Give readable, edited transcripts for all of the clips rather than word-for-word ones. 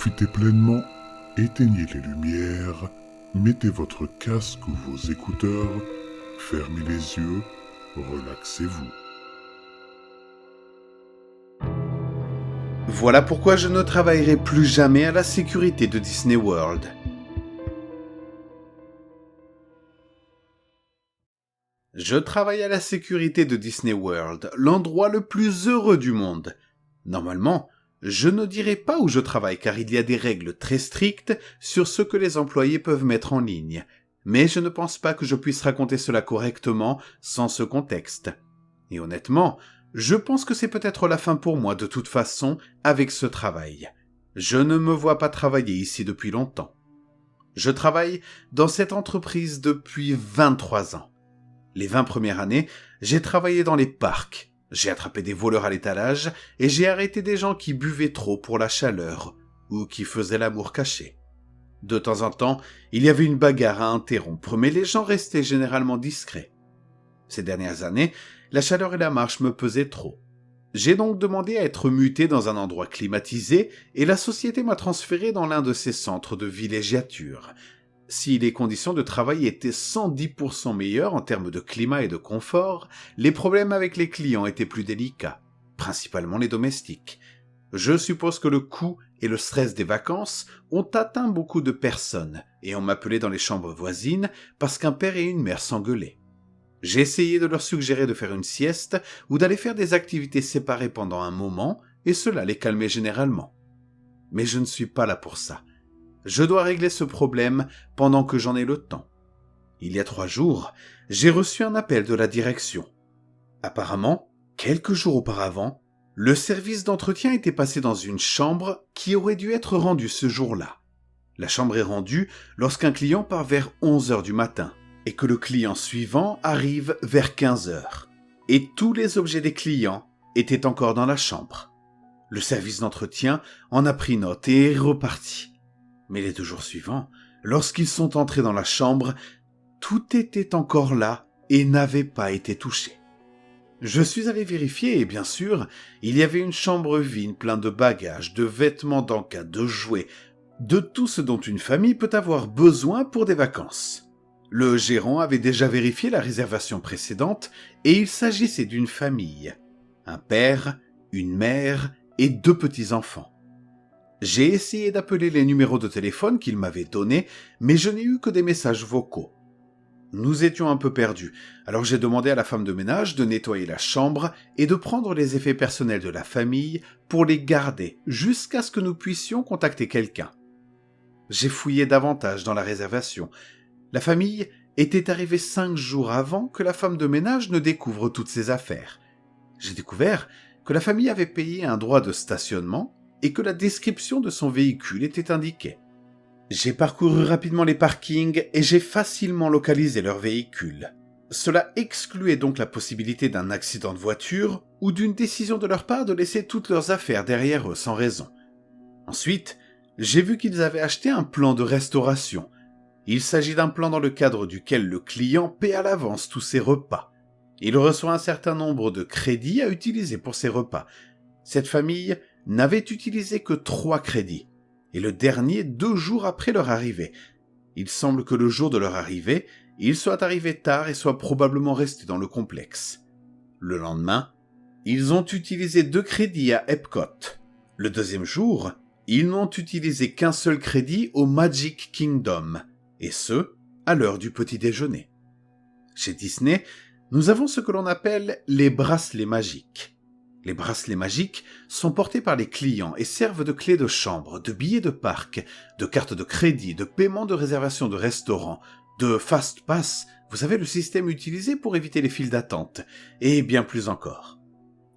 profitez pleinement, éteignez les lumières, mettez votre casque ou vos écouteurs, fermez les yeux, relaxez-vous. Voilà pourquoi je ne travaillerai plus jamais à la sécurité de Disney World. Je travaille à la sécurité de Disney World, l'endroit le plus heureux du monde. Normalement, je ne dirai pas où je travaille car il y a des règles très strictes sur ce que les employés peuvent mettre en ligne. Mais je ne pense pas que je puisse raconter cela correctement sans ce contexte. Et honnêtement, je pense que c'est peut-être la fin pour moi de toute façon avec ce travail. Je ne me vois pas travailler ici depuis longtemps. Je travaille dans cette entreprise depuis 23 ans. Les 20 premières années, j'ai travaillé dans les parcs. J'ai attrapé des voleurs à l'étalage et j'ai arrêté des gens qui buvaient trop pour la chaleur ou qui faisaient l'amour caché. De temps en temps, il y avait une bagarre à interrompre, mais les gens restaient généralement discrets. Ces dernières années, la chaleur et la marche me pesaient trop. J'ai donc demandé à être muté dans un endroit climatisé et la société m'a transféré dans l'un de ses centres de villégiature. Si les conditions de travail étaient 110% meilleures en termes de climat et de confort, les problèmes avec les clients étaient plus délicats, principalement les domestiques. Je suppose que le coût et le stress des vacances ont atteint beaucoup de personnes et on m'appelait dans les chambres voisines parce qu'un père et une mère s'engueulaient. J'ai essayé de leur suggérer de faire une sieste ou d'aller faire des activités séparées pendant un moment et cela les calmait généralement. Mais je ne suis pas là pour ça. Je dois régler ce problème pendant que j'en ai le temps. Il y a 3 jours, j'ai reçu un appel de la direction. Apparemment, quelques jours auparavant, le service d'entretien était passé dans une chambre qui aurait dû être rendue ce jour-là. La chambre est rendue lorsqu'un client part vers 11h du matin et que le client suivant arrive vers 15h. Et tous les objets des clients étaient encore dans la chambre. Le service d'entretien en a pris note et est reparti. Mais les 2 jours suivants, lorsqu'ils sont entrés dans la chambre, tout était encore là et n'avait pas été touché. Je suis allé vérifier et bien sûr, il y avait une chambre vide pleine de bagages, de vêtements d'en-cas, de jouets, de tout ce dont une famille peut avoir besoin pour des vacances. Le gérant avait déjà vérifié la réservation précédente et il s'agissait d'une famille. Un père, une mère et 2 petits-enfants. J'ai essayé d'appeler les numéros de téléphone qu'il m'avait donnés, mais je n'ai eu que des messages vocaux. Nous étions un peu perdus, alors j'ai demandé à la femme de ménage de nettoyer la chambre et de prendre les effets personnels de la famille pour les garder jusqu'à ce que nous puissions contacter quelqu'un. J'ai fouillé davantage dans la réservation. La famille était arrivée 5 jours avant que la femme de ménage ne découvre toutes ses affaires. J'ai découvert que la famille avait payé un droit de stationnement et que la description de son véhicule était indiquée. J'ai parcouru rapidement les parkings et j'ai facilement localisé leur véhicule. Cela excluait donc la possibilité d'un accident de voiture ou d'une décision de leur part de laisser toutes leurs affaires derrière eux sans raison. Ensuite, j'ai vu qu'ils avaient acheté un plan de restauration. Il s'agit d'un plan dans le cadre duquel le client paie à l'avance tous ses repas. Il reçoit un certain nombre de crédits à utiliser pour ses repas. Cette famille n'avait utilisé que 3 crédits, et le dernier 2 jours après leur arrivée. Il semble que le jour de leur arrivée, ils soient arrivés tard et soient probablement restés dans le complexe. Le lendemain, ils ont utilisé 2 crédits à Epcot. Le 2e jour, ils n'ont utilisé qu'un seul crédit au Magic Kingdom, et ce, à l'heure du petit déjeuner. Chez Disney, nous avons ce que l'on appelle les bracelets magiques. Les bracelets magiques sont portés par les clients et servent de clés de chambre, de billets de parc, de cartes de crédit, de paiement de réservation de restaurant, de Fast Pass, vous savez le système utilisé pour éviter les files d'attente, et bien plus encore.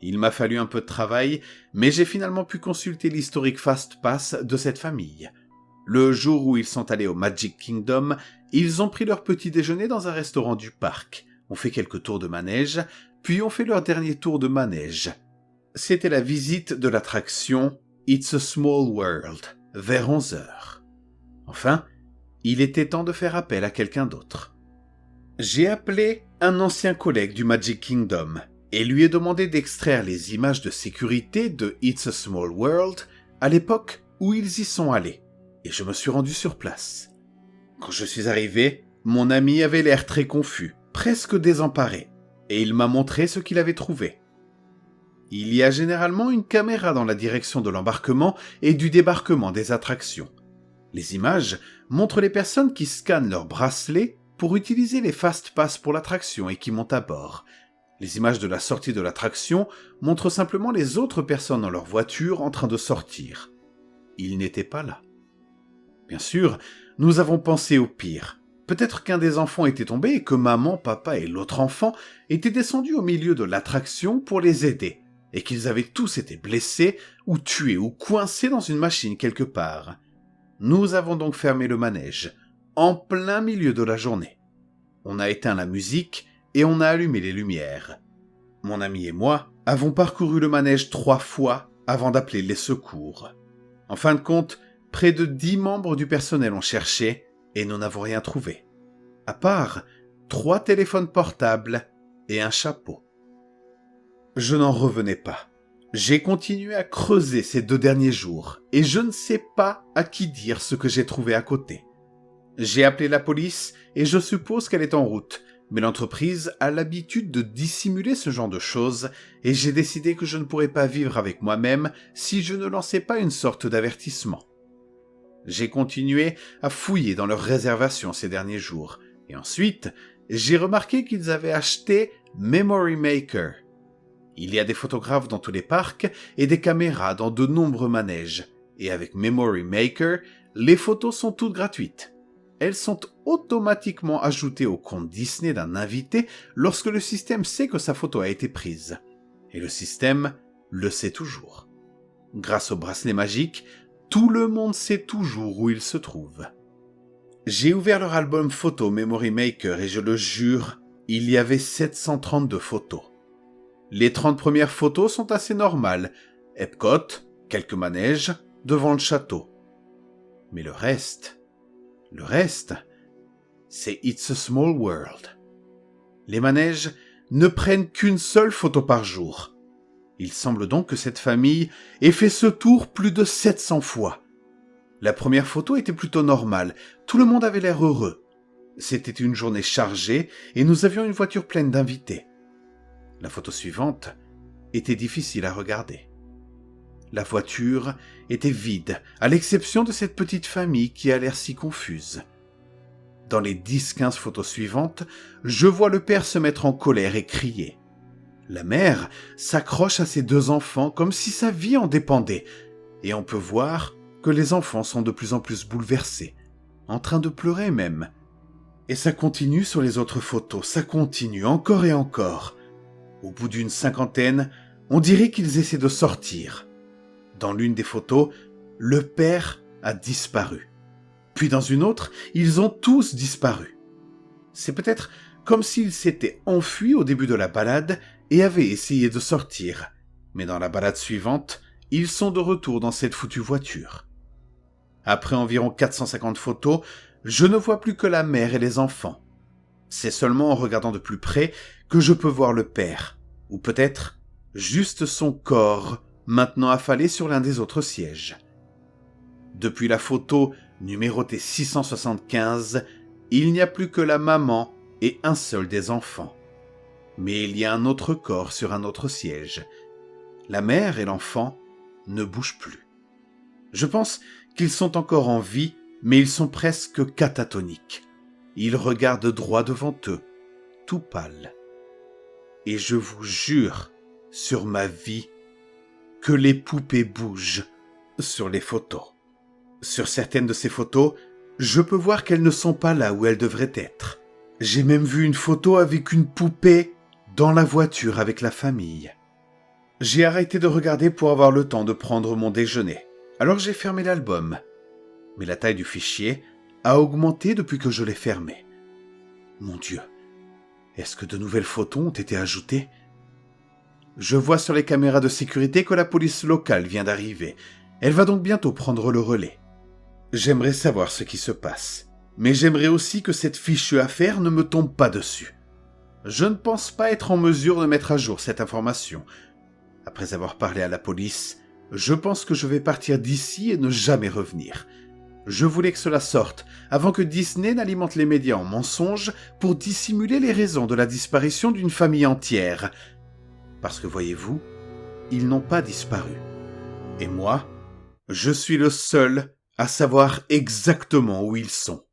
Il m'a fallu un peu de travail, mais j'ai finalement pu consulter l'historique Fast Pass de cette famille. Le jour où ils sont allés au Magic Kingdom, ils ont pris leur petit déjeuner dans un restaurant du parc, ont fait quelques tours de manège, puis ont fait leur dernier tour de manège. C'était la visite de l'attraction It's a Small World, vers 11h. Enfin, il était temps de faire appel à quelqu'un d'autre. J'ai appelé un ancien collègue du Magic Kingdom et lui ai demandé d'extraire les images de sécurité de It's a Small World à l'époque où ils y sont allés, et je me suis rendu sur place. Quand je suis arrivé, mon ami avait l'air très confus, presque désemparé, et il m'a montré ce qu'il avait trouvé. Il y a généralement une caméra dans la direction de l'embarquement et du débarquement des attractions. Les images montrent les personnes qui scannent leurs bracelets pour utiliser les fast pass pour l'attraction et qui montent à bord. Les images de la sortie de l'attraction montrent simplement les autres personnes dans leur voiture en train de sortir. Ils n'étaient pas là. Bien sûr, nous avons pensé au pire. Peut-être qu'un des enfants était tombé et que maman, papa et l'autre enfant étaient descendus au milieu de l'attraction pour les aider, et qu'ils avaient tous été blessés ou tués ou coincés dans une machine quelque part. Nous avons donc fermé le manège, en plein milieu de la journée. On a éteint la musique et on a allumé les lumières. Mon ami et moi avons parcouru le manège 3 fois avant d'appeler les secours. En fin de compte, près de 10 membres du personnel ont cherché et nous n'avons rien trouvé. À part 3 téléphones portables et un chapeau. Je n'en revenais pas. J'ai continué à creuser ces 2 derniers jours et je ne sais pas à qui dire ce que j'ai trouvé à côté. J'ai appelé la police et je suppose qu'elle est en route, mais l'entreprise a l'habitude de dissimuler ce genre de choses et j'ai décidé que je ne pourrais pas vivre avec moi-même si je ne lançais pas une sorte d'avertissement. J'ai continué à fouiller dans leurs réservations ces derniers jours et ensuite, j'ai remarqué qu'ils avaient acheté Memory Maker. Il y a des photographes dans tous les parcs et des caméras dans de nombreux manèges. Et avec Memory Maker, les photos sont toutes gratuites. Elles sont automatiquement ajoutées au compte Disney d'un invité lorsque le système sait que sa photo a été prise. Et le système le sait toujours. Grâce au bracelet magique, tout le monde sait toujours où il se trouve. J'ai ouvert leur album photo Memory Maker et je le jure, il y avait 732 photos. Les 30 premières photos sont assez normales. Epcot, quelques manèges, devant le château. Mais le reste, c'est It's a Small World. Les manèges ne prennent qu'une seule photo par jour. Il semble donc que cette famille ait fait ce tour plus de 700 fois. La première photo était plutôt normale, tout le monde avait l'air heureux. C'était une journée chargée et nous avions une voiture pleine d'invités. La photo suivante était difficile à regarder. La voiture était vide, à l'exception de cette petite famille qui a l'air si confuse. Dans les 10-15 photos suivantes, je vois le père se mettre en colère et crier. La mère s'accroche à ses 2 enfants comme si sa vie en dépendait, et on peut voir que les enfants sont de plus en plus bouleversés, en train de pleurer même. Et ça continue sur les autres photos, ça continue encore et encore. Au bout d'une 50aine, on dirait qu'ils essaient de sortir. Dans l'une des photos, le père a disparu. Puis dans une autre, ils ont tous disparu. C'est peut-être comme s'ils s'étaient enfuis au début de la balade et avaient essayé de sortir. Mais dans la balade suivante, ils sont de retour dans cette foutue voiture. Après environ 450 photos, je ne vois plus que la mère et les enfants. C'est seulement en regardant de plus près que je peux voir le père, ou peut-être juste son corps maintenant affalé sur l'un des autres sièges. Depuis la photo numérotée 675, il n'y a plus que la maman et un seul des enfants. Mais il y a un autre corps sur un autre siège. La mère et l'enfant ne bougent plus. Je pense qu'ils sont encore en vie, mais ils sont presque catatoniques. Ils regardent droit devant eux, tout pâles. Et je vous jure, sur ma vie, que les poupées bougent sur les photos. Sur certaines de ces photos, je peux voir qu'elles ne sont pas là où elles devraient être. J'ai même vu une photo avec une poupée dans la voiture avec la famille. J'ai arrêté de regarder pour avoir le temps de prendre mon déjeuner. Alors j'ai fermé l'album. Mais la taille du fichier a augmenté depuis que je l'ai fermé. Mon Dieu, est-ce que de nouvelles photos ont été ajoutées ? Je vois sur les caméras de sécurité que la police locale vient d'arriver. Elle va donc bientôt prendre le relais. J'aimerais savoir ce qui se passe, mais j'aimerais aussi que cette fichue affaire ne me tombe pas dessus. Je ne pense pas être en mesure de mettre à jour cette information. Après avoir parlé à la police, Je pense que je vais partir d'ici et ne jamais revenir. Je voulais que cela sorte, avant que Disney n'alimente les médias en mensonges pour dissimuler les raisons de la disparition d'une famille entière. Parce que voyez-vous, ils n'ont pas disparu. Et moi, je suis le seul à savoir exactement où ils sont.